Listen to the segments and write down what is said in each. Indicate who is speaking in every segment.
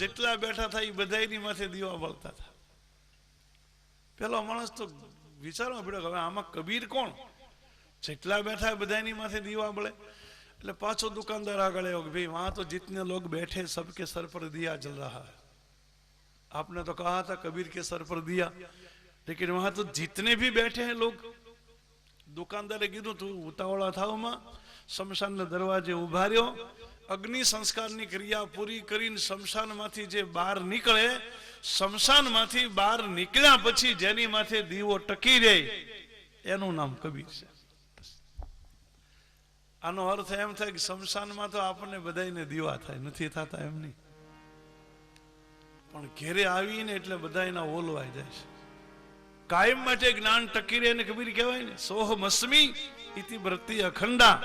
Speaker 1: જેટલા બેઠા હતા એ બધાની માથે દીવા બળતા હતા. પેલો માણસ તો વિચારવા પડ્યો કે હવે આમાં કબીર કોણ? જેટલા બેઠા બધાની માથે દીવા બળે. એટલે પાછો દુકાનદાર આગળ આવ્યો કે ભાઈ વહાં તો जितने लोग बैठे सबके सर पर दिया जल रहा है. आपने तो कहा था कबीर के सर पर दिया, लेकिन वहां तो जितने भी बैठे हैं लोग. दुकानदारे कीधुं તું ઉતાવળા થાવમાં શમશાનના દરવાજે ઉભા રહ્યો. અગ્નિ સંસ્કારની ક્રિયા પૂરી કરીને શમશાનમાંથી જે બહાર નીકળે, શમશાનમાંથી બહાર નીકળ્યા પછી જેની માથે દીવો ટકી રહે એનું નામ કબીર છે. આનો અર્થ એમ થાય કે શમશાનમાં તો આપણને બધાને દીવા થાય, નથી થતા એમ નહીં, પણ ઘેરે આવીને એટલે બધા એના ઓલવાઈ જાય છે. કાયમ માટે જ્ઞાન ટકી રહે ને કબીર કહેવાય ને, સોહમસ્મી ઇતિ વ્રતિ અખંડા.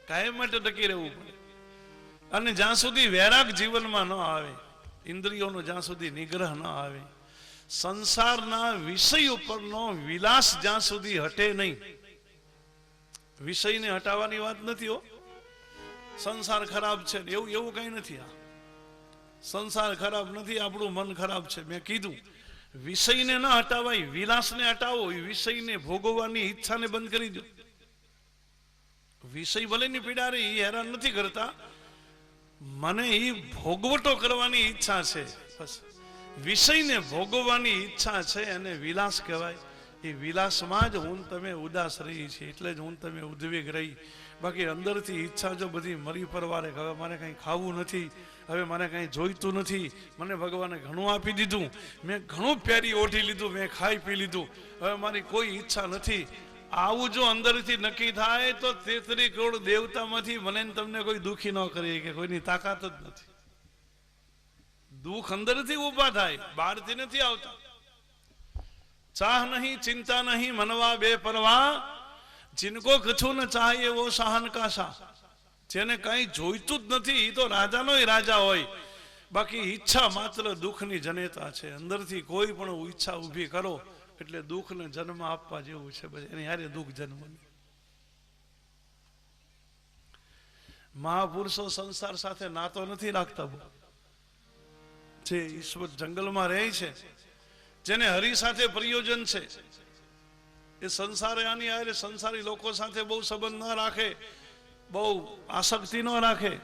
Speaker 1: કાયમ માટે ટકી રહેવું પડે. અને જ્યાં સુધી વૈરાગ જીવનમાં ન આવે, ઇન્દ્રિયોનો જ્યાં સુધી નિગ્રહ ન આવે, સંસારના વિષય ઉપરનો વિલાસ જ્યાં સુધી હટે નહીં. વિષયને હટાવવાની વાત નથી હો. સંસાર ખરાબ છે એવું એવું કઈ નથી. આ સંસાર ખરાબ નથી, આપણું મન ખરાબ છે. મેં કીધું વિષયને ન હટાવાય, વિલાસને હટાવો. વિષયને ભોગવવાની ઈચ્છાને બંધ કરી દો. વિષય ભલે ની પીડા રે, એ હેરાન નથી કરતા, મને એ ભોગવટો કરવાની ઈચ્છા છે. બસ વિષયને ભોગવવાની ઈચ્છા છે અને વિલાસ કહેવાય. એ વિલાસમાં જ હું તમે ઉદાસ રહી છે, એટલે જ હું તમે ઉદ્વેગ રહી. બાકી અંદરથી ઈચ્છા જો બધી મરી પરવારે, હવે મારે કંઈ ખાવું નથી, હવે મારે કંઈ જોઈતું નથી, મને ભગવાને ઘણું આપી દીધું, મેં ઘણું પહેરી ઓઢી લીધું, મેં ખાઈ પી લીધું, હવે મારી કોઈ ઈચ્છા નથી, આવું જો અંદરથી નક્કી થાય તો 33 કરોડ દેવતામાંથી મને તમને કોઈ દુઃખી ન કરી કે કોઈની તાકાત જ નથી. દુઃખ અંદરથી ઊભા થાય, બહારથી નથી આવતા. ચાહ નહીં ચિંતા નહીં મનવા બે પરવા, जिनको कछु न चाहिए वो शाहन का शाह. જેને કઈ જોઈતું જ નથી એ તો રાજાનો રાજા હોય. બાકી ઈચ્છા માત્ર દુઃખની જનેતા છે. અંદરથી કોઈ પણ ઈચ્છા ઊભી કરો એટલે દુઃખને જન્મ આપવા જેવું છે. એની હારે દુઃખ જન્મ. મહાપુરુષો સંસાર સાથે નાતો નથી રાખતા. જે ઈશ્વર જંગલમાં રહે છે, જેને હરિ સાથે પ્રયોજન છે, એ સંસારે આની આરે સંસારી લોકો સાથે બહુ સંબંધ ન રાખે, બહુ આસક્તિ ન રાખે,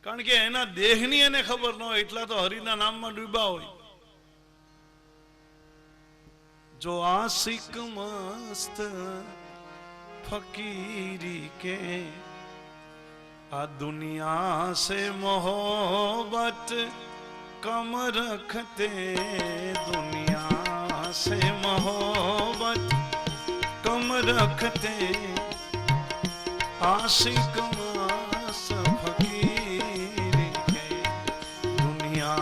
Speaker 1: કારણ કે એના દેહની એને ખબર ન હોય. એટલા તો હરિના નામમાં ડૂબ્યા હોય. જો આશિક મસ્ત ફકીરી કે આ દુનિયા સે મોહબ્બત कम रखते, दुनिया से मोहब्बत कम रखते, आशिक मास फकीर के दुनिया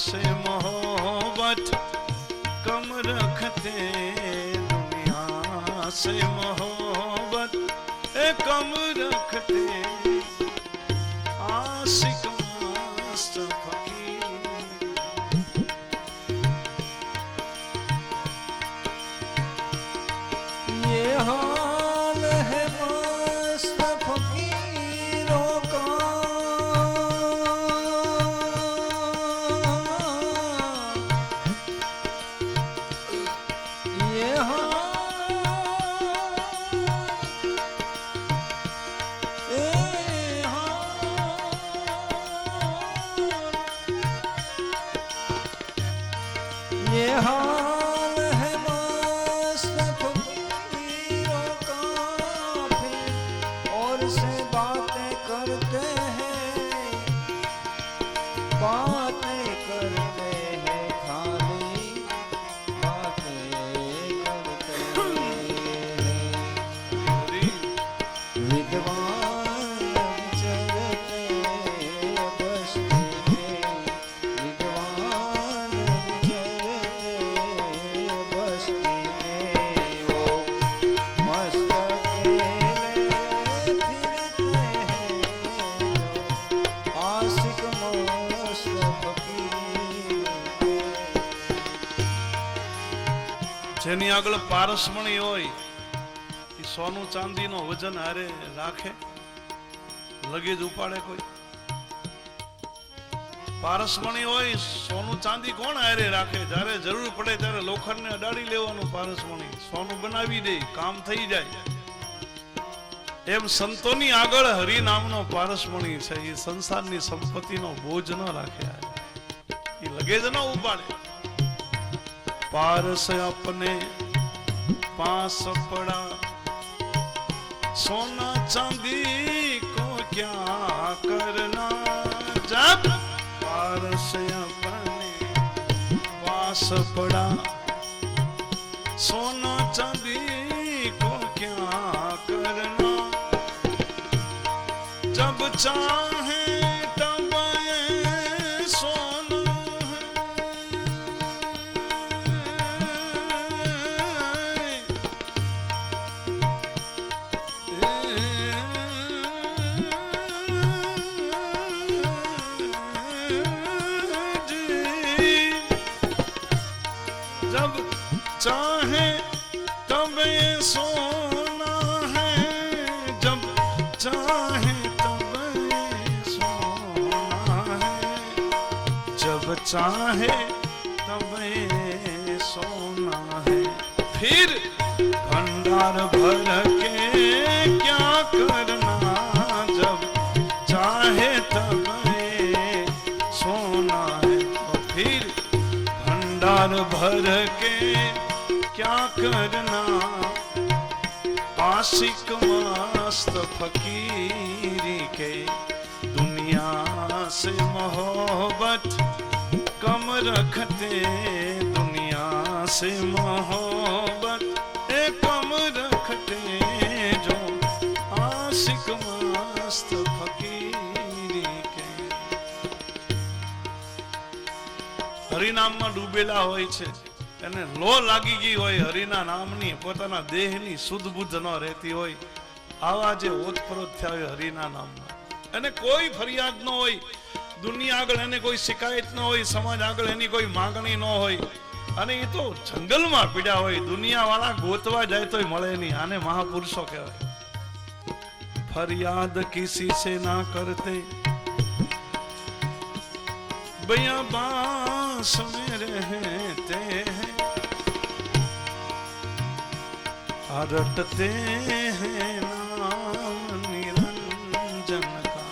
Speaker 1: से मोहब्बत कम रखते, दुनिया से मोहब्बत कम रखते, आशिक मास फकीर. हाल है मस्त फकीरों का, ये हाल है मस्त फकीरों का, फिर और से बातें करते हैं, बातें करते हैं, खाली बातें करते हैं. विद्वान चलते बस्ती में, विद्वान बस्ती में, वो मस्त अकेले फिरते हैं, आशिक मस्त फकीर. જેની આગળ પારસમણી હોય એ સોનું ચાંદીનો વજન હારે રાખે, લગેજ ઉપાડે કોઈ? પારસમણી હોય, સોનું ચાંદી કોણ હારે રાખે? જ્યારે જરૂર પડે ત્યારે લોખંડને અડાડી લેવાનું પારસમણી, સોનું બનાવી દે, કામ થઈ જાય. એમ સંતોની આગળ હરિ નામનો પારસમણી છે. એ સંસારની સંપત્તિનો બોજ ન રાખે, એ લગેજ ન ઉપાડે. पारस अपने पास पड़ा, सोना चांदी को क्या करना. जब पारस अपने पास पड़ा, सोना चांदी को क्या करना. जब चाहे तब सोना चाहे तब ये सोना है. जब चाहे तब ये सोना है. जब चाहे तब ये सोना है. फिर भंडार भर के क्या करना. जब चाहे तब ये सोना है. और फिर भंडार भर के क्या करना. आशिक मस्त फकीरी के दुनिया से मोहब्बत कम रखते. दुनिया से मोहब्बत कम रखते. जो आशिक मस्त फकीरी के हरिनाम में डूबेला होय छे. એને લો લાગી ગઈ હોય હરિના નામની, પોતાના દેહની શુદ્ધ બુદ્ધ ન રહેતી હોય, આવા જે ઓતપ્રોત થયા હોય હરિના નામમાં, એને કોઈ ફરિયાદ ન હોય, દુનિયા આગળ એને કોઈ શિકાયત ન હોય, સમાજ આગળ એની કોઈ માંગણી ન હોય, અને એ તો જંગલમાં પીડ્યા હોય, દુનિયા વાળા ગોતવા જાય તોય મળે નહીં. આને મહાપુરુષો કહેવાય. ફરિયાદ કિસી સે ના કરતે, બયાબાસ में रहते हैं. रटते हैं नाम निरंजन का.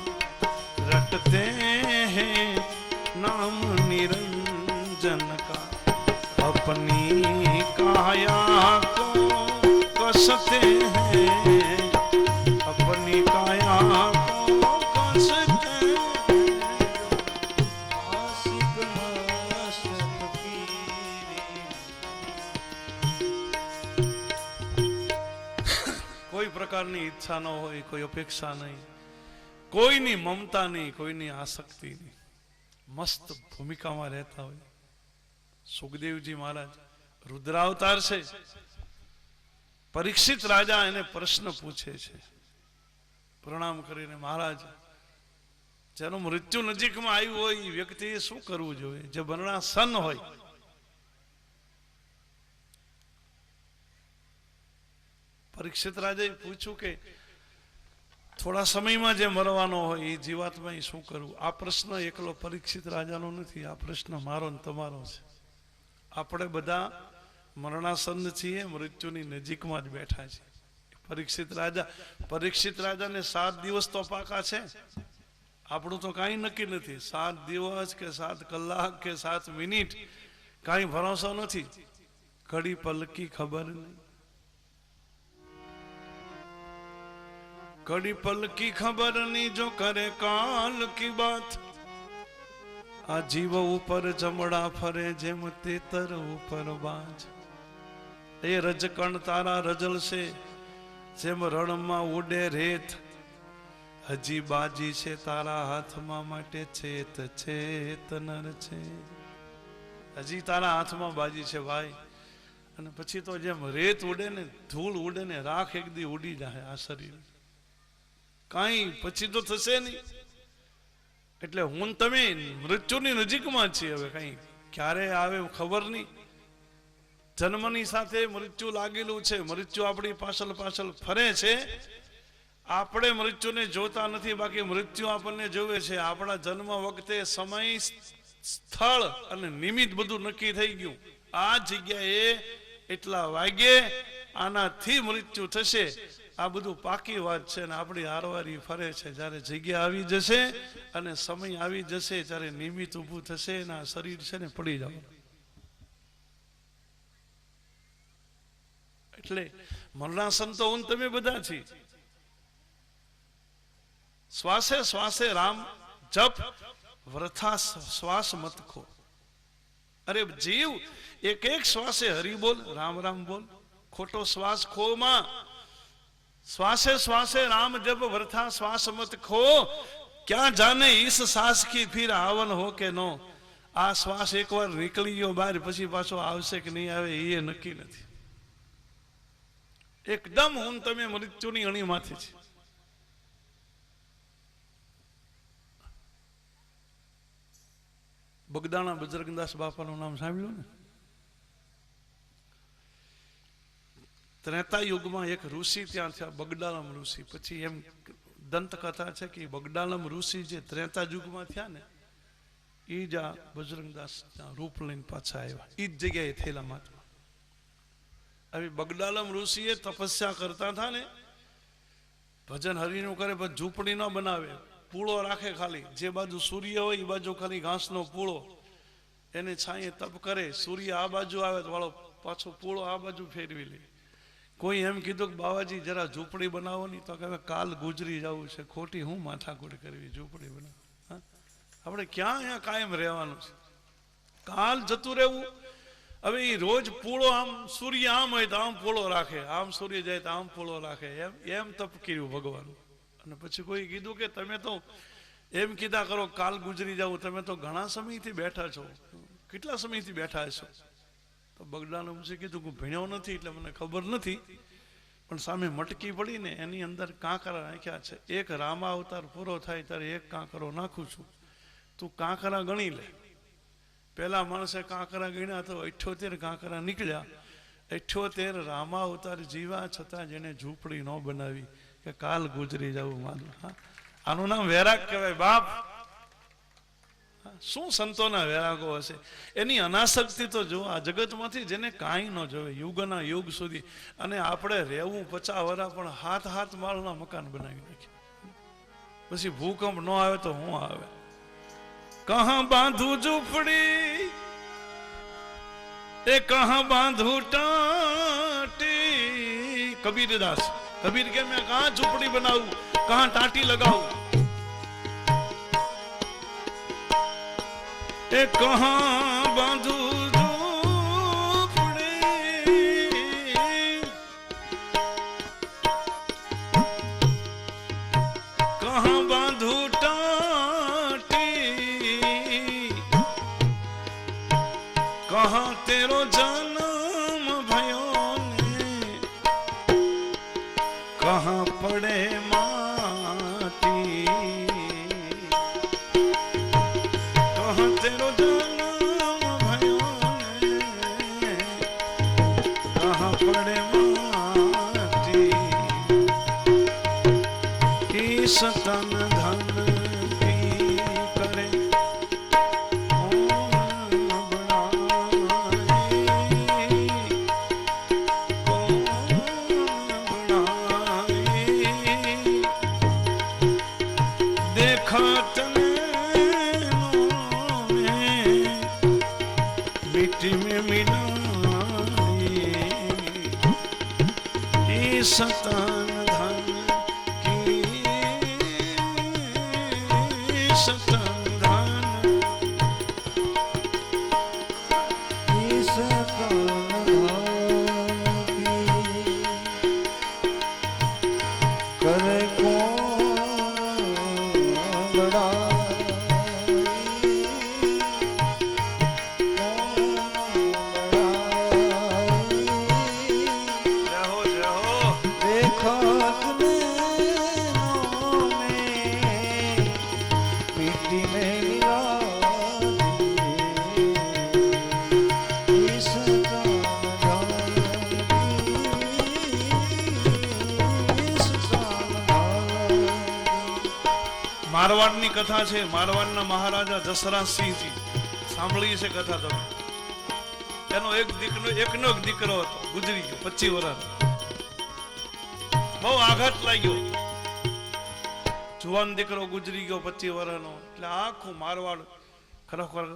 Speaker 1: रटते हैं नाम निरंजन का. अपनी काया को कसते हैं. अपनी काया को कसते हैं. કોઈ પ્રકારની ઈચ્છા ન હોય, કોઈ અપેક્ષા નહીં, કોઈની મમતા નહીં, કોઈની આસક્તિ નહીં, મસ્ત ભૂમિકામાં રહેતા હોય. સુખદેવજી મહારાજ રુદ્રાવતાર છે. પરીક્ષિત રાજા એને પ્રશ્ન પૂછે છે, પ્રણામ કરીને, મહારાજ જેનું મૃત્યુ નજીકમાં આવ્યું હોય એ વ્યક્તિએ શું કરવું જોઈએ? જે મરણાસન્ન હોય. પરીક્ષિત રાજાએ પૂછ્યું કે થોડા સમયમાં જે મરવાનો હોય એ જીવાત્મા શું કરવું? આ પ્રશ્ન એકલો પરીક્ષિત રાજાનો નથી, આ પ્રશ્ન મારો ને તમારો છે. આપણે બધા મરણાસન્ન છીએ, મૃત્યુની નજીકમાં જ બેઠા છીએ. પરીક્ષિત રાજાને 7 દિવસ તો પાકા છે. આપણું તો કાંઈ નક્કી નથી. 7 દિવસ કે 7 કલાક કે 7 મિનિટ કાંઈ ભરોસો નથી. ઘડી પલકી ખબર નહીં. घड़ी पल की खबर नहीं जो करे काल की बात. आ जीव ऊपर जमड़ा फरे जेम तेतर ऊपर बाज. ए रजकण तारा रजल से जेम रण में उड़े रेत. हजी बाजी છે તારા હાથમાં માટે ચેત ચેતનર છે. હજી તારા હાથમાં બાજી છે ભાઈ. અને પછી તો જેમ રેત ઉડે ને, ધૂળ ઉડે ને, રાખ એક દી ઉડી જાય આ શરીર. કાંઈ પછી તો થશે નહીં. એટલે હું તમે મૃત્યુની નજીકમાં છીએ. હવે કઈ ક્યારે આવે ખબર નહીં. જન્મની સાથે મૃત્યુ લાગેલું છે. મૃત્યુ આપણી પાછળ પાછળ ફરે છે. આપણે મૃત્યુને જોતા નથી, બાકી મૃત્યુ આપણને જોવે છે. આપણા જન્મ વખતે સમય, સ્થળ અને નિમિત્ત બધું નક્કી થઈ ગયું. આ જગ્યાએ એટલા વાગ્યે આનાથી મૃત્યુ થશે. આ બધું પાકી વાત છે ને આપણી હારવારી ફરે છે. જ્યારે જગ્યા આવી જશે અને સમય આવી જશે ત્યારે નિમિત્ત ઊભું થશે અને આ શરીર છે ને પડી જવાનું. એટલે મરણાસન તો હું તમે બધા છીએ. શ્વાસે શ્વાસે રામ જપ, વૃથા શ્વાસ મત ખો. અરે જીવ, એક એક શ્વાસે હરિ બોલ, રામ રામ બોલ. ખોટો શ્વાસ ખો માં. श्वासे श्वासे राम जब वृथा श्वास मत खो. क्या जाने इस सांस की फिर आवन हो के नो. आ श्वास एक बार निकली गयो बहार પછી પાછો આવશે કે નહીં આવે એ નક્કી નથી. એકદમ હું તમે મૃત્યુની અણી માથે છે. બગદાણા બજરંગદાસ બાપાનું નામ સાંભળ્યું ને? ત્રેતા યુગમાં એક ઋષિ ત્યાં થયા, બગડાલમ ઋષિ. પછી એમ દંતકથા છે કે બગડાલમ ઋષિ જે ત્રેતા યુગમાં થયા ને એ જ આ બજરંગદાસ રૂપ લઈને પાછા આવ્યા. એ જ જગ્યાએ થયેલા મહાત્મા. હવે બગડાલમ ઋષિએ તપસ્યા કરતા હતા ને, ભજન હરિનું કરે પણ ઝૂંપડી ન બનાવે, પૂળો રાખે ખાલી. જે બાજુ સૂર્ય હોય એ બાજુ ખાલી ઘાસનો પૂળો, એને છાંયે તપ કરે. સૂર્ય આ બાજુ આવે તો વાળો પાછો પૂળો આ બાજુ ફેરવી લે. કોઈ એમ કીધું કે બાવાજી જરા ઝૂંપડી બનાવો નહીં, તો કે કાલ ગુજરી જવું છે, ખોટી હું માથાકૂટ કરવી, ઝૂંપડી બનાવો. આપણે ક્યાં અહીંયા કાયમ રહેવાનું છે, કાલ જતું રહેવું. હવે એ રોજ પૂળો આમ, સૂર્ય આમ હોય તો આમ પૂળો રાખે, આમ સૂર્ય જાય તો આમ પૂળો રાખે. એમ તપ કર્યું ભગવાન. અને પછી કોઈ કીધું કે તમે તો એમ કીધા કરો કાલ ગુજરી જાવ, તમે તો ઘણા સમયથી બેઠા છો, કેટલા સમયથી બેઠા હશો? તો બગડાને મુझे કીધું હું ભણ્યો નથી એટલે મને ખબર નથી, પણ સામે મટકી પડી ને એની અંદર કાંકરા નાખ્યા છે. એક રામા અવતાર પૂરો થાય ત્યારે એક કાંકરો નાખું છું, તું કાંકરા ગણી લે. પેલા માણસે કાંકરા ગણ્યા તો 78 કાંકરા નીકળ્યા. 78 રામા અવતાર જીવા છતાં જેને ઝૂંપડી ન બનાવી કે કાલ ગુજરી જવું માનું. આનું નામ વૈરાગ કહેવાય બાપ. શું સંતોના વૈરાગો હશે. એની અનાસક્તિ તો જો આ જગતમાંથી જેને કાંઈ ન જોવે યુગના યુગ સુધી. અને આપણે રહેવું 50 વર્ષ પણ હાથ માળના મકાન બનાવી નાખ્યા. પછી ભૂકંપ ન આવે તો હું આવે. કહા બાંધું ઝૂંપડી એ કહા બાંધું ટાટી. કબીરદાસ કબીર કે મેં કહા ઝૂંપડી બનાવું, કહા ટાટી લગાવું. એ કહા બાંધું ઝૂંપડી, કહા બાંધું ટાટી, કહા તેરો જન્મ ભયો ને, કહા પડે માટી. तेरो जन्म भयो ने, कहाँ पड़े माटी. की सतन धन की करे देखा तने मिट्टी में मिलाई सतन धन की सतन धन की सतन धन करे कौन बड़ा. देखो મારવાડની કથા છે. મારવાડના મહારાજા જસરાજસિંહજી, સાંભળી છે કથા તમે? એનો એકનો એક દીકરો હતો, ગુજરી ગયો 25 વર્ષ. બહુ આઘાત લાગ્યો. જુવાન દીકરો ગુજરી ગયો 25 વર્ષનો. એટલે આખું મારવાડ ખરેખર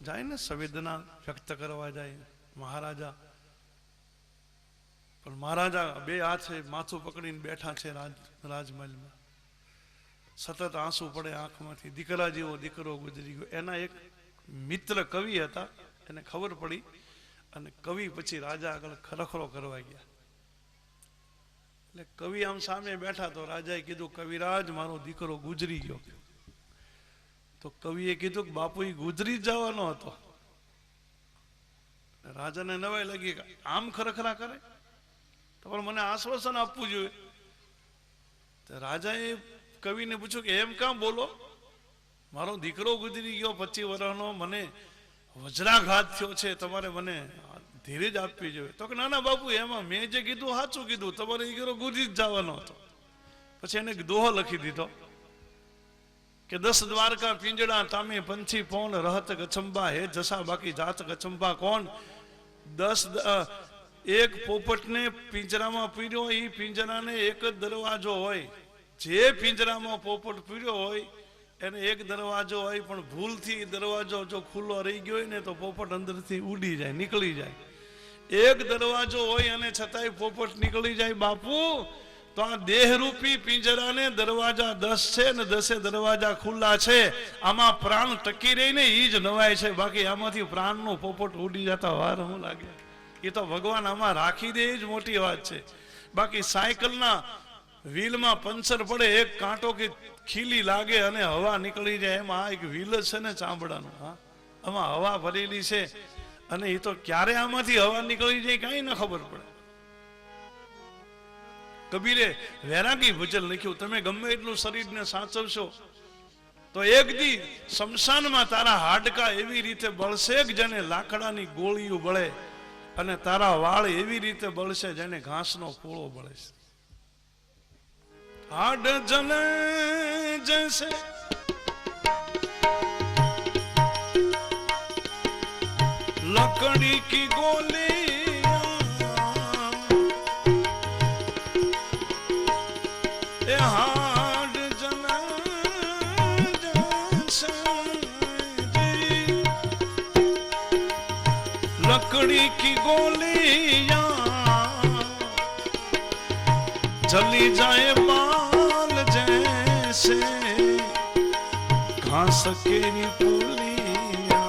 Speaker 1: જાય ને, સંવેદના વ્યક્ત કરવા જાય મહારાજા. પણ મહારાજા બે હાથે માથું પકડીને બેઠા છે રાજમહેલમાં. સતત આંસુ પડે આંખમાંથી. દીકરા જેવો દીકરો ગુજરી ગયો. એના એક મિત્ર કવિ હતા, એને ખબર પડી અને કવિ પછી રાજા આગળ ખરખરો કરવા ગયા. એટલે કવિ આમ સામે બેઠા તો રાજાએ કીધું, કવિરાજ મારો દીકરો ગુજરી ગયો. તો કવિએ કીધું કે બાપુ એ ગુજરી જવાનો હતો. રાજાને નવાઈ લાગી, આમ ખરખરા કરે તો પણ મને આશ્વાસન આપવું જોઈએ. રાજાએ કવિને પૂછ્યું કે એમ કામ બોલો, મારો દીકરો ગુજરી ગયો 25 વર્ષનો, મને વજ્રાઘાત થયો છે, તમારે મને ધીરજ આપવી જોઈએ. તો કે ના ના બાપુ, એમાં મેં જે કીધું સાચું કીધું, તમારે દીકરો ગુજરી જ જવાનો હતો. પછી એને દોહો લખી દીધો કે 10 દ્વારકા પિંજડા તામે પંછી પોન રહત ગચંબા હે જસા બાકી જાત ગચંબા કોણ. 10 એક પોપટને પિંજરામાં પીડ્યો, એ પિંજરાને એક જ દરવાજો હોય. જે પિંજરામાં પોપટ પીડ્યો હોય એને એક દરવાજો હોય, પણ ભૂલથી દરવાજો જો ખુલ્લો રહી ગયો હોય ને તો પોપટ અંદરથી ઉડી જાય, નીકળી જાય. એક દરવાજો હોય અને છતાંય પોપટ નીકળી જાય. બાપુ, તો આ દેહરૂપી પિંજરાને દરવાજા 10 છે ને 10 દરવાજા ખુલ્લા છે. આમાં પ્રાણ ટકી રહીને એ જ નવાય છે. બાકી આમાંથી પ્રાણનો પોપટ ઉડી જતા વાર શું લાગે? એ તો ભગવાન આમાં રાખી દે, એ જ મોટી વાત છે. બાકી સાયકલના વ્હીલમાં પંચર પડે, એક કાંટો કે ખીલી લાગે અને હવા નીકળી જાય, એમાં એક વ્હીલ જ છે ને ચામડાનું, હા, આમાં હવા ભરેલી છે. અને એ તો ક્યારે આમાંથી હવા નીકળી જાય કઈ ન ખબર પડે. કબીરે વૈરાગી ભજન લખ્યું, તમે ગમે એટલું શરીરને સાચવશો તો એક દી શમશાનમાં તારા હાડકા એવી રીતે બળશે કે જેને લાકડાની ગોળીઓ બળે, અને તારા વાળ એવી રીતે બળશે જેને ઘાસનો કોળો બળે છે. हाड जले जैसे लकड़ी की गोली, हाड जले जैसे लकड़ी की गोलियां जली जाए बाल जैसे घास केरी पुलिया,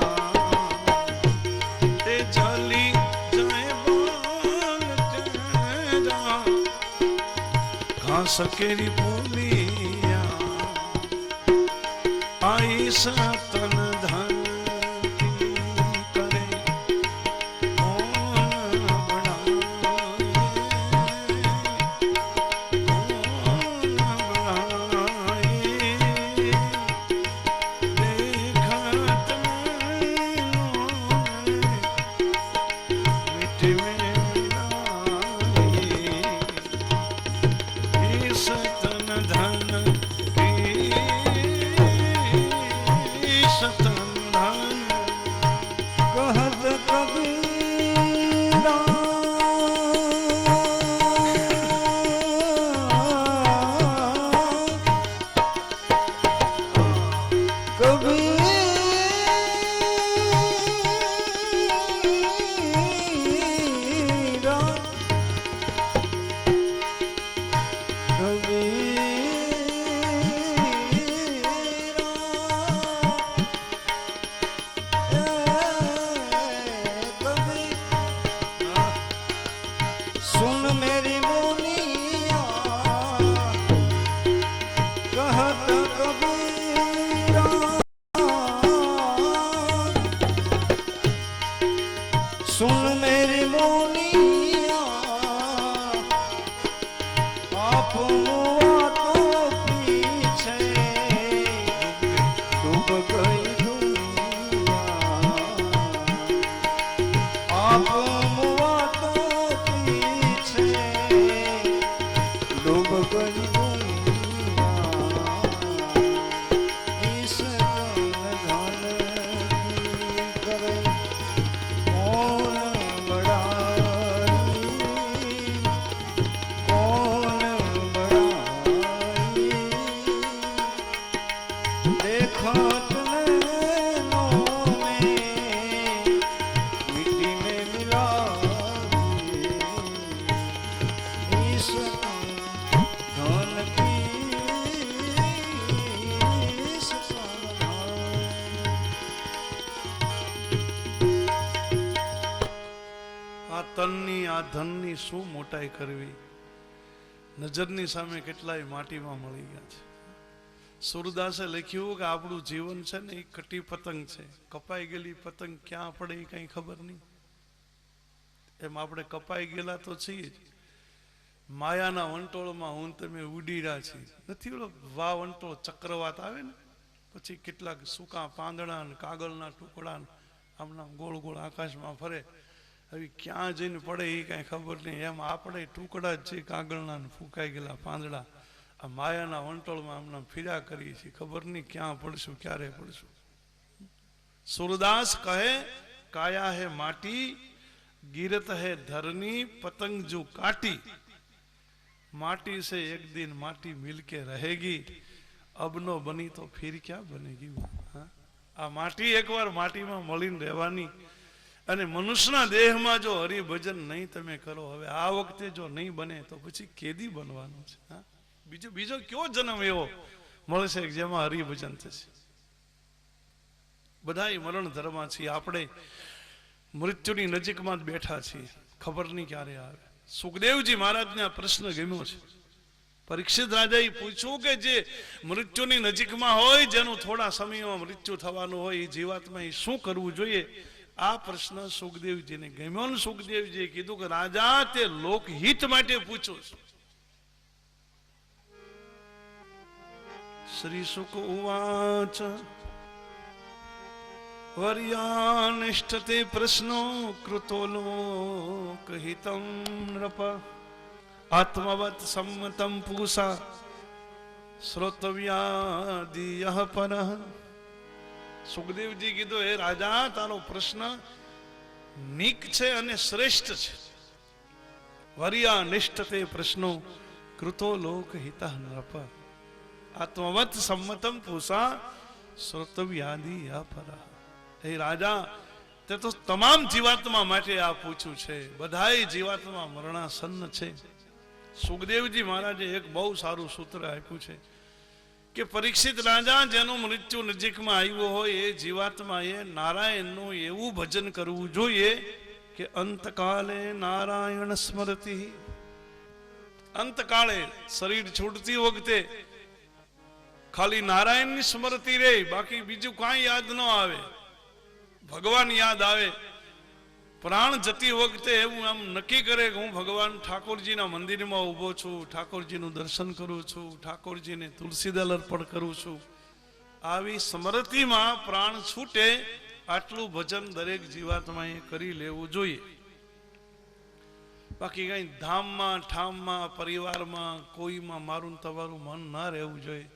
Speaker 1: जली जाए बाल जैसा घास केरी पुलिया, आई सतन धन તનની આ ધનની શું મોટાઈ કરવી, નજરની સામે કેટલાય માટીમાં મળી ગયા છે. સુરદાસે લખ્યું કે આપણું જીવન છે ને એ કટી પતંગ છે, કપાઈ ગયેલી પતંગ ક્યાં પડે એ કઈ ખબર નહીં. એમ આપણે કપાઈ ગયેલા તો છીએ જ, માયાના વંટોળમાં હું તમે ઉડી રહ્યા છીએ. નથી ઓલો વા વંટોળ ચક્રવાત આવે ને પછી કેટલાક સૂકા પાંદડા ને કાગળના ટુકડા આમના ગોળ ગોળ આકાશમાં ફરે, હવે ક્યાં જઈને પડે એ કાંઈ ખબર નહીં. એમ આપણે ટુકડા જ છે કાગળના ફૂંકાઈ ગયેલા પાંદડા, આ માયાના વંટોળમાં આમના ફીરા કરીએ છીએ, ખબર નહીં ક્યાં પડશું ક્યારે પડશું. સુરદાસ કહે કાયા હે માટી, गिरत है धरनी, पतंग जो काटी, माटी से एक दिन माटी मिलके रहेगी, अब नो बनी तो फिर क्या बनेगी. આ માટી એકવાર માટીમાં મળીને રહેવાની. અને મનુષ્યના દેહમાં જો હરિભજન નહીં તમે કરો, હવે આ વખતે જો નહીં બને તો પછી કેદી બનવાનું છે. બીજો કયો જન્મ એવો મળશે જેમાં હરિભજન થશે. બધા મરણ ધર્મમાં છીએ, આપણે મૃત્યુની નજીકમાં જ બેઠા છીએ, ખબર નહીં ક્યારે આવે. સુખદેવજી મહારાજને આ પ્રશ્ન ગમ્યો છે. પરીક્ષિત રાજાએ પૂછ્યું કે જે મૃત્યુની નજીકમાં હોય, જેનું થોડા સમયમાં મૃત્યુ થવાનું હોય, એ જીવાત્મા એ શું કરવું જોઈએ? આ પ્રશ્ન સુખદેવજીને ગમ્યો ને સુખદેવજીએ કીધું કે રાજા, તે લોકહિત માટે પૂછો છો. શ્રી સુખ ઉવાચ વર્યાનિષ્ઠતે પ્રશ્નો કૃતો લોકહિતં નૃપ, આત્મવત સંમતં પૂષા શ્રોતવ્યાદિયઃ પરઃ. સુખદેવજી કીધું, હે રાજા, તારો પ્રશ્ન નીક છે અને શ્રેષ્ઠ છે. વર્યાનિષ્ઠતે પ્રશ્નો કૃતો લોકહિતઃ નૃપ, આત્મવત સંમતં પૂષા શ્રોતવ્યાદિયઃ પરઃ. હે રાજા, તે તો તમામ જીવાત્મા માટે આ પૂછ્યું છે. બધાય જીવાત્મા મરણાસન્ન છે. સુખદેવજી મહારાજે એક બહુ સારું સૂત્ર આપ્યું છે કે પરીક્ષિત રાજા, જેનું મૃત્યુ નજીકમાં આવ્યું હોય એ જીવાત્માએ નારાયણનું એવું ભજન કરવું જોઈએ કે અંતકાલે નારાયણ સ્મરતિ. અંતકાળે શરીર છૂટતી વખતે ખાલી નારાયણની સ્મૃતિ રહે, બાકી બીજું કાંઈ યાદ ન આવે, ભગવાન યાદ આવે. પ્રાણ જતી વખતે એવું આમ નક્કી કરે કે હું ભગવાન ઠાકોરજીના મંદિરમાં ઊભો છું, ઠાકોરજીનું દર્શન કરું છું, ઠાકોરજીને તુલસીદળ અર્પણ કરું છું. આવી સ્મૃતિમાં પ્રાણ છૂટે આટલું ભજન દરેક જીવાત્માએ કરી લેવું જોઈએ. બાકી કઈ ધામમાં ઠામમાં પરિવારમાં કોઈમાં મારું તમારું મન ના રહેવું જોઈએ.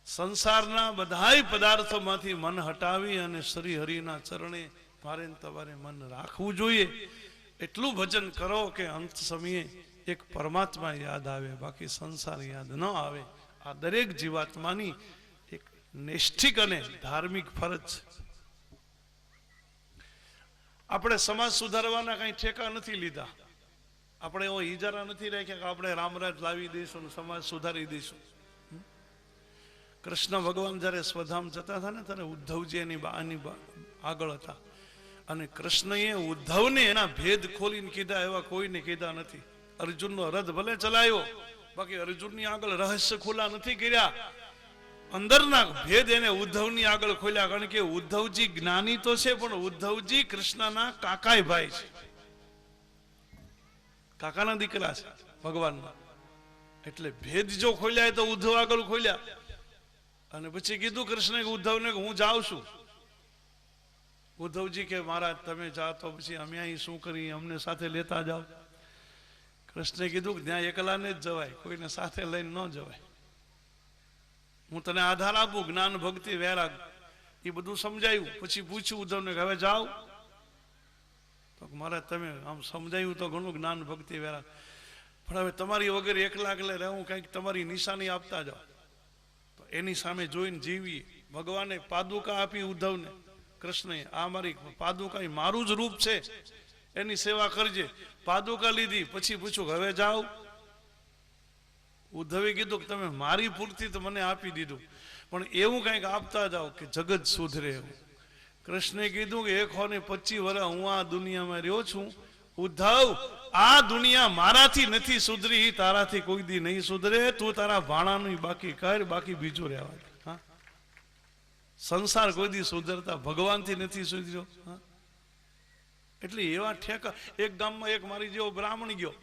Speaker 1: સંસારના બધાય પદાર્થોમાંથી મન હટાવી અને શ્રી હરિના ચરણે મારે તમારે મન રાખવું જોઈએ. એટલું ભજન કરો કે અંત સમયે એક પરમાત્મા યાદ આવે, બાકી સંસાર યાદ ન આવે. આ દરેક જીવાત્માની એક નૈષ્ઠિક અને ધાર્મિક ફરજ. આપણે સમાજ સુધારવાના કઈ ઠેકા નથી લીધા, આપણે એવો ઈજારા નથી રાખ્યા કે આપણે રામરાજ લાવી દઈશું, સમાજ સુધારી દઈશું. કૃષ્ણ ભગવાન જયારે સ્વધામ જતા હતા ને, ત્યારે ઉદ્ધવજી એની આગળ હતા, અને કૃષ્ણએ ઉદ્ધવને એના ભેદ ખોલીને કીધા એવા કોઈને કીધા નથી. અર્જુનનો રથ ભલે ચલાવ્યો, બાકી અર્જુનની આગળ રહસ્ય ખુલ્લા નથી કર્યા. અંદરના ભેદ એને ઉદ્ધવની આગળ ખોલ્યા, કારણ કે ઉદ્ધવજી જ્ઞાની તો છે, પણ ઉદ્ધવજી કૃષ્ણના કાકાય ભાઈ છે, કાકાના દીકરા છે ભગવાનમાં. એટલે ભેદ જો ખોલ્યા તો ઉદ્ધવ આગળ ખોલ્યા. અને પછી કીધું કૃષ્ણે ઉદ્ધવને કે હું જાઉં છું. ઉદ્ધવજી કે મહારાજ તમે જાઓ તો પછી અમે અહીં શું કરી, અમને સાથે લેતા જાઓ. કૃષ્ણે કીધું કે ત્યાં એકલાને જ જવાય, કોઈને સાથે લઈને ન જવાય. હું તને આધાર આપું, જ્ઞાન ભક્તિ વૈરાગ એ બધું સમજાયું. પછી પૂછ્યું ઉદ્ધવને કે હવે જાઓ, તો મહારાજ તમે આમ સમજાયું તો ઘણું જ્ઞાન ભક્તિ વૈરાગ, પણ હવે તમારી વગર એકલા એકલે રહેવું, કંઈક તમારી નિશાની આપતા જાઓ. તો એની સામે જોઈને જીવીએ. ભગવાને પાદુકા આપી ઉદ્ધવને, કૃષ્ણએ આ મારી પાદુકા મારું જ રૂપ છે, એની સેવા કરજે. પાદુકા લીધી, પછી પૂછ્યું હવે જાઓ. ઉદ્ધવે કીધું કે તમે મારી પૂર્તિ તો મને આપી દીધું, પણ એવું કંઈક આપતા જાઓ કે જગત સુધરે એવું. કૃષ્ણે કીધું કે 125 વર્ષ હું આ દુનિયામાં રહ્યો છું, ઉદ્ધવ, આ દુનિયા મારાથી નથી સુધરી, તારાથી કોઈ દી નહીં સુધરે. તું તારા ભાણાનું બાકી કર, બાકી બીજું રહેવા દે. હા, સંસાર કોઈ દી સુધરતા ભગવાનથી નથી સુધર્યો. હા, એટલે એવા ઠેકા. એક ગામમાં એક મારી જેવો બ્રાહ્મણ ગયો,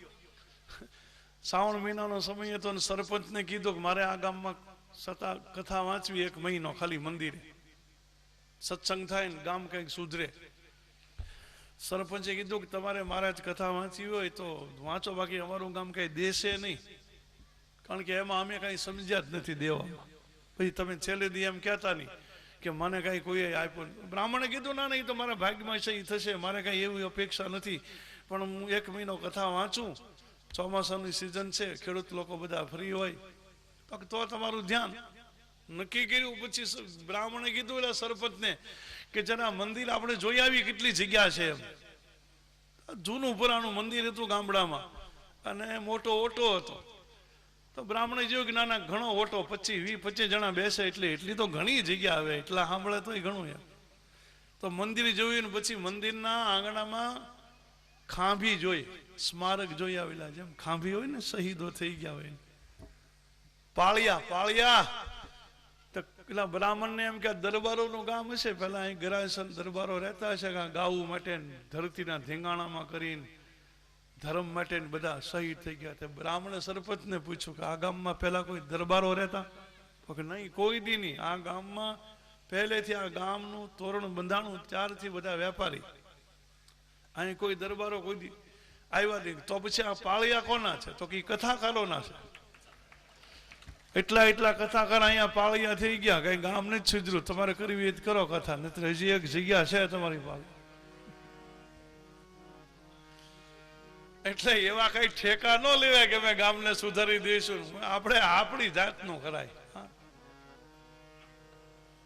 Speaker 1: શ્રાવણ મહિનાનો સમય હતો, અને સરપંચને કીધું કે મારે આ ગામમાં સતા કથા વાંચવી 1 મહિનો ખાલી મંદિરે, સત્સંગ થાય ને ગામ કંઈક સુધરે. સરપંચે કીધું કે તમારે મારા જ કથા વાંચવી હોય તો વાંચો, બાકી અમારું ગામ કઈ દેશે નહીં, કારણ કે એમાં અમે કઈ સમજ્યા જ નથી દેવામાં. પછી તમે છેલ્લે દી એમ કહેતા નહીં કે મને કઈ કોઈ આપ્યું. બ્રાહ્મણે કીધું ના, નહીં તો મારા ભાગ્યમાં છે એ થશે, મારે કઈ એવી અપેક્ષા નથી, પણ હું 1 મહિનો કથા વાંચું, ચોમાસાની સિઝન છે, ખેડૂત લોકો બધા ફ્રી હોય તો તમારું ધ્યાન. નક્કી કર્યું. પછી બ્રાહ્મણે કીધું એટલે સરપંચને કે જરા મંદિર આપણે જોઈ આવી, કેટલી જગ્યા છે એમ. જૂનું પુરાણું મંદિર હતું ગામડામાં, અને મોટો ઓટો હતો. તો બ્રાહ્મણે જોયું કે નાના ઘણો ઓટો, 25 જણા બેસે, એટલે એટલી તો ઘણી જગ્યા આવે, એટલા સાંભળે તો ઘણું એમ. તો મંદિર જોયું ને પછી મંદિરના આંગણામાં ખાંભી જોઈ, સ્મારક જોઈ આવેલા, જેમ ખાંભી હોય ને શહીદો થઈ ગયા હોય, પાળિયા. તો પેલા બ્રાહ્મણને એમ કે દરબારોનું ગામ હશે, પેલા અહીં ગરાસન દરબારો રહેતા હશે, ગાવું માટે ધરતીના ધીંગાણામાં કરીને ધર્મ માટે બધા શહીદ થઈ ગયા. તે બ્રાહ્મણે સરપંચને પૂછ્યું કે આ ગામમાં પેલા કોઈ દરબારો રહેતા? તો કે નહીં, કોઈ દી નહીં. આ ગામમાં પહેલેથી આ ગામનું તોરણ બંધાણું, ત્યારથી બધા વેપારી, અહીં કોઈ દરબારો કોઈ દી આવ્યા નહીં. તો પછી આ પાળિયા કોના છે? તો કે કથાકારોના છે. એટલા કથાકાર અહીંયા પાળિયા થઈ ગયા, કઈ ગામ નથી સુધર્યું. તમારે કરવી એ કરો કથા, નથી હજી એક જગ્યા છે તમારી પાસે. એટલે એવા કઈ ઠેકા ન લેવાય કે અમે ગામને સુધારી દઈશું. આપણે આપણી જાતનું કરાય.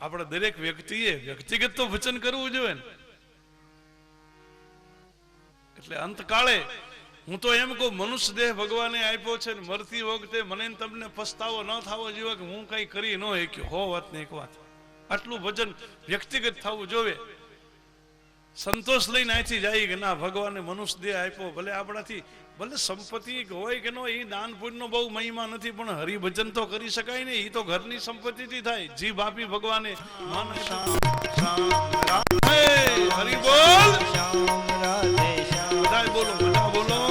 Speaker 1: આપણે દરેક વ્યક્તિએ વ્યક્તિગત તો વચન કરવું જોઈએ ને. એટલે અંતકાળે હું તો એમ કહું, મનુષ્ય દેહ ભગવાને આપ્યો છે, મરતી વખતે મને તમને પસ્તાવો ન થવો જોઈએ કે હું કઈ કરી ન શક્યો. 100 વાતની એક વાત, આટલું ભજન વ્યક્તિગત થવું જોઈએ. સંતોષ લઈને અહીંથી જાય કે ના, ભગવાને મનુષ્ય દેહ આપ્યો, ભલે આપણાથી ભલે સંપત્તિ હોય કે ન, એ દાન પુણ્યનો બહુ મહિમા નથી, પણ હરિભજન તો કરી શકાય ને. એ તો ઘરની સંપત્તિથી થાય. જીભ આપી ભગવાને. હરિ બોલ, બધા બોલો, બધા બોલો.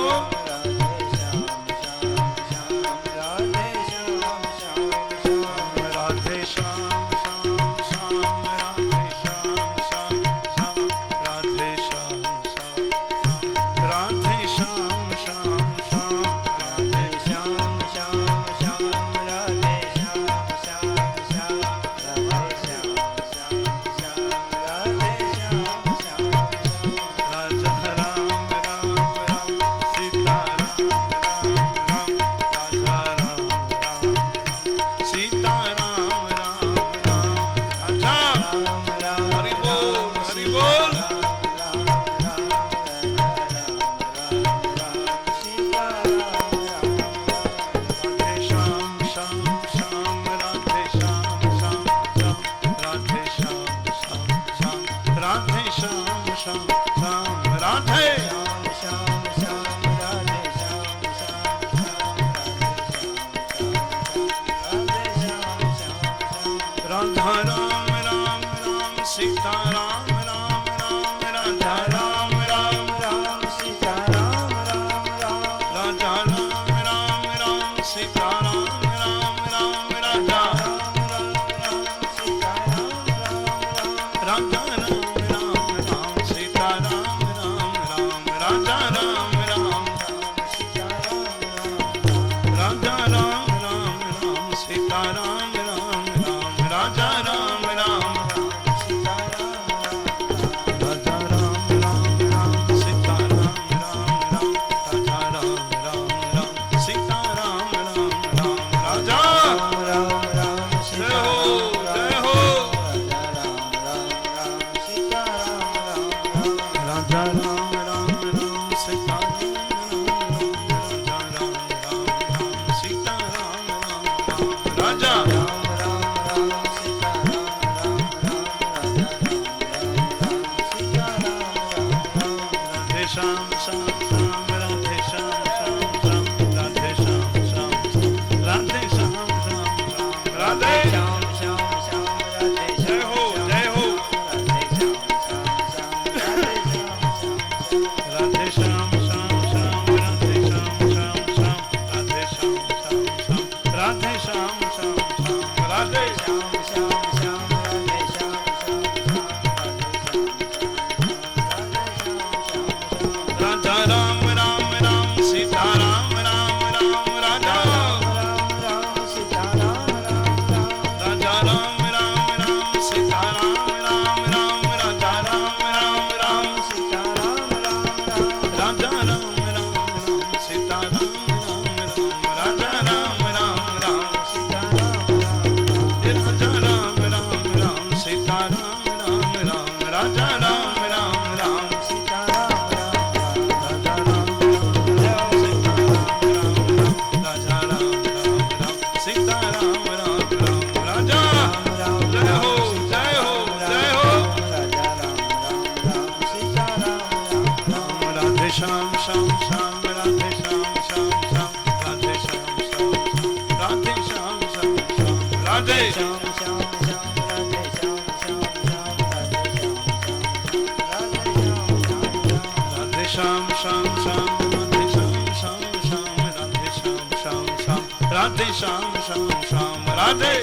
Speaker 1: राधे श्याम श्याम श्याम राधे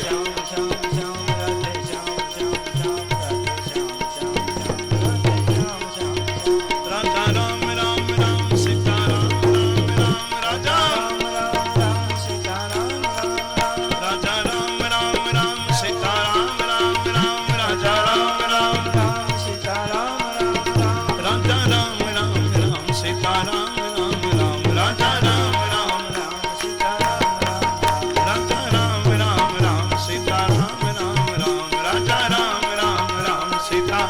Speaker 1: राधा राम राम राम सीता राम राम राम राजा राजा राम राम राम सीता राम राम राम राजा राम राम सीता राम राजा राम राम राम सीता राम राम राम राजा राम राम सीता राजा राम राम राम सीता राम राम राम राजा राम राम राम सीता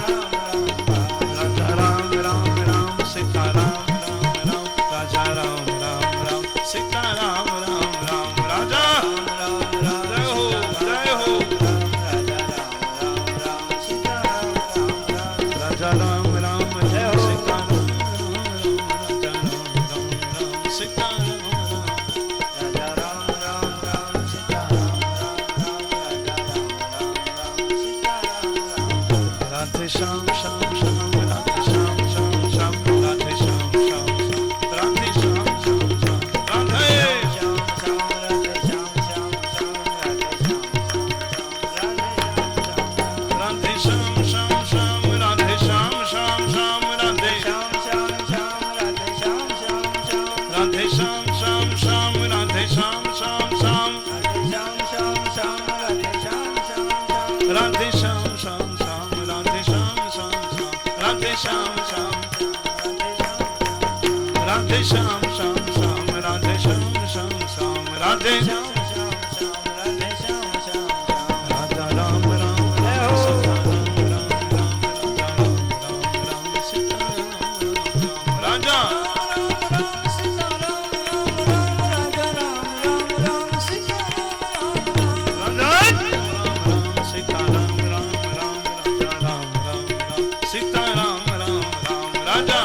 Speaker 1: राजा राम राम राम सीता राम राम राम राजा राम राम राम सीता राम राम राम राजा जय हो जय हो राजा राम राम जय हो सीता राम राजा राम राम सीता राजा राम राम राम सीता राधे श्याम श्याम श्याम राधे श्याम श्याम श्याम राधे श्याम श्याम श्याम राधे श्याम श्याम श्याम राधे श्याम श्याम राधे श्याम श्याम श्याम राधे श्याम श्याम श्याम राधे श्याम श्याम श्याम राधे श्याम श्याम श्याम राधे श्याम श्याम श्याम राधे श्याम श्याम श्याम राधे श्याम श्याम श्याम राधे श्याम श्याम श्याम राधे श्याम श्याम श्याम राधे श्याम श्याम राधे श्याम श्याम श्याम राधे श्याम श्याम श्याम राधे श्याम श्याम श्याम राधे श्याम श्याम राजा राम राम जय हो राजा सीता राम राम राम राजा राम राम राम सीता राम राम राम राजा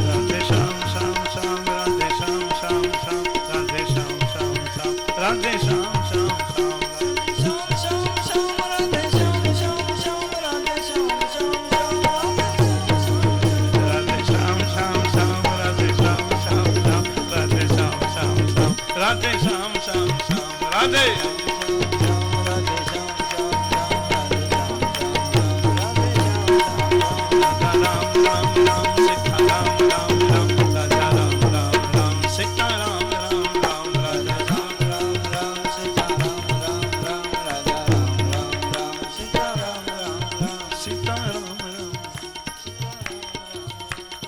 Speaker 1: राधे श्याम श्याम श्याम राधे श्याम श्याम श्याम राधे श्याम श्याम श्याम राधे श्याम श्याम श्याम राधे श्याम श्याम श्याम राधे श्याम श्याम श्याम राधे श्याम श्याम श्याम राधे श्याम श्याम श्याम राधे राधा राम राम राम सीता राम राम राम राजा राम राम राम सीता राम राम राम राजा राम राम राम सीता राम राम राम राजा राम राम राम सीता राम राम राम सीता राम राम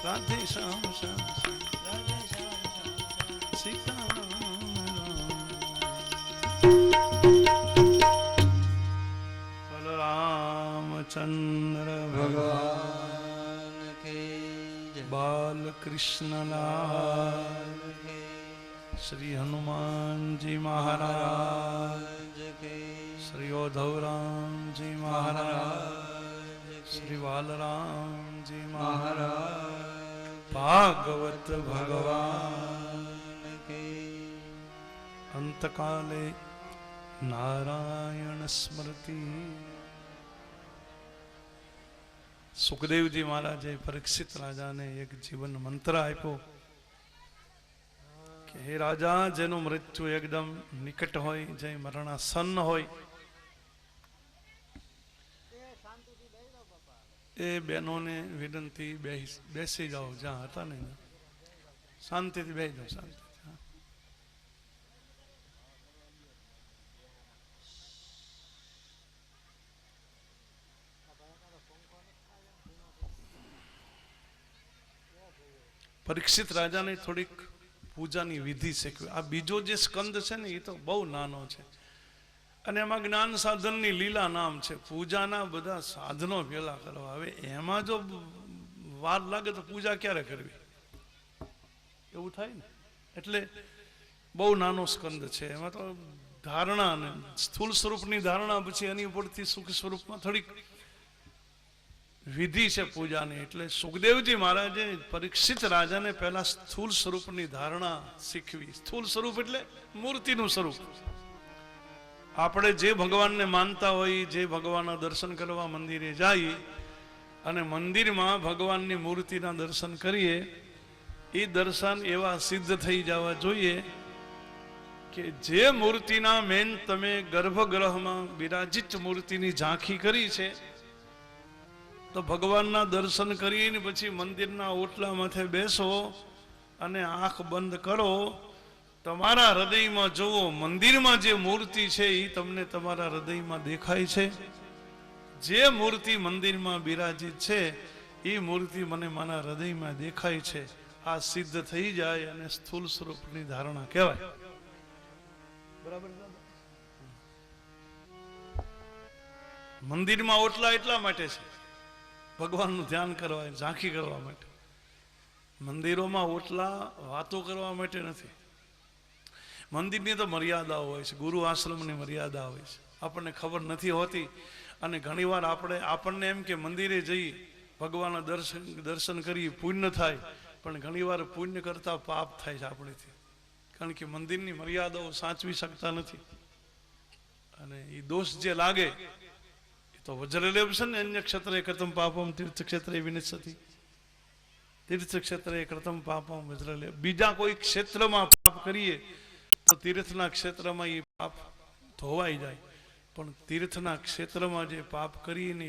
Speaker 1: राधे श्याम श्याम राधे श्याम श्याम सीता राम बलरामचंद्र भगवान के बाल कृष्ण लाल श्री हनुमान जी महाराज के श्री उद्धव राम जी महाराज श्री बालराम जी महाराज भागवत भगवान के अंतकाले नारायण स्मृति सुखदेव जी महाराजे परीक्षित राजा ने एक जीवन मंत्र आप्यो कि हे राजा जेनु मृत्यु एकदम निकट होय जे मरणासन होय ए बहनों ने विनंती बेसी जाओ जहाँ हता नहीं शांति थी बेसी जाओ शांति परीक्षित राजा ने थोड़ीक पूजानी विधि શીખવી આ બીજો જે સ્કંદ છે ને એ તો બહુ નાનો છે અને એમાં જ્ઞાન સાધનની લીલા નામ છે પૂજાના બધા સાધનો પેલા કરવા હવે એમાં જો વાર લાગે તો પૂજા ક્યારે કરવી એવું થાય ને એટલે બહુ નાનો સ્કંદ છે એમાં તો ધારણા ને સ્થૂળ સ્વરૂપની ધારણા પછી એની ઉપરથી સૂક્ષ્મ સ્વરૂપમાં થોડીક विधि से पूजा ने એટલે સુખદેવજી મહારાજે પરીક્ષિત રાજાને પહેલા સ્થૂળ સ્વરૂપની ધારણા શીખવી સ્થૂળ સ્વરૂપ એટલે મૂર્તિનું સ્વરૂપ આપણે જે ભગવાનને માનતા હોય, જે ભગવાનના દર્શન કરવા મંદિરે જાય અને મંદિરમાં ભગવાનની મૂર્તિના દર્શન કરીએ, એ દર્શન એવા સિદ્ધ થઈ જવા જોઈએ કે જે મૂર્તિના મેન તમે ગર્ભગૃહમાં બિરાજિત મૂર્તિની ઝાંખી કરી છે, તો ભગવાનના દર્શન કરીને પછી મંદિરના ઓટલા માથે બેસો અને આંખ બંધ કરો, તમારા હૃદયમાં જુઓ, મંદિરમાં જે મૂર્તિ છે એ તમને તમારા હૃદયમાં દેખાય છે. જે મૂર્તિ મંદિરમાં બિરાજિત છે એ મૂર્તિ મને મારા હૃદયમાં દેખાય છે. આ સિદ્ધ થઈ જાય અને સ્થૂલ સ્વરૂપની ધારણા કહેવાય. બરાબર. મંદિરમાં ઓટલા એટલા માટે છે, ભગવાનનું ધ્યાન કરવા, ઝાંખી કરવા માટે. મંદિરોમાં ઓટલા વાતો કરવા માટે નથી. મંદિરની તો મર્યાદાઓ હોય છે, ગુરુ આશ્રમની મર્યાદા હોય છે, આપણને ખબર નથી હોતી. અને ઘણીવાર આપણને એમ કે મંદિરે જઈ ભગવાનના દર્શન કરી પુણ્ય થાય, પણ ઘણીવાર પુણ્ય કરતા પાપ થાય છે આપણેથી, કારણ કે મંદિરની મર્યાદાઓ સાચવી શકતા નથી. અને એ દોષ જે લાગે એ તો વજ્રલેપ છે ને, અન્ય ક્ષેત્રે કૃતમ પાપમ તીર્થ ક્ષેત્રે વિનિશ્ચિ, તીર્થ ક્ષેત્રે કૃતમ પાપમ વજ્રલેપ. બીજા કોઈ ક્ષેત્રમાં પાપ કરીએ તો તીર્થના ક્ષેત્રમાં એ પાપ ધોવાઈ જાય, પણ તીર્થના ક્ષેત્રમાં જે પાપ કરીને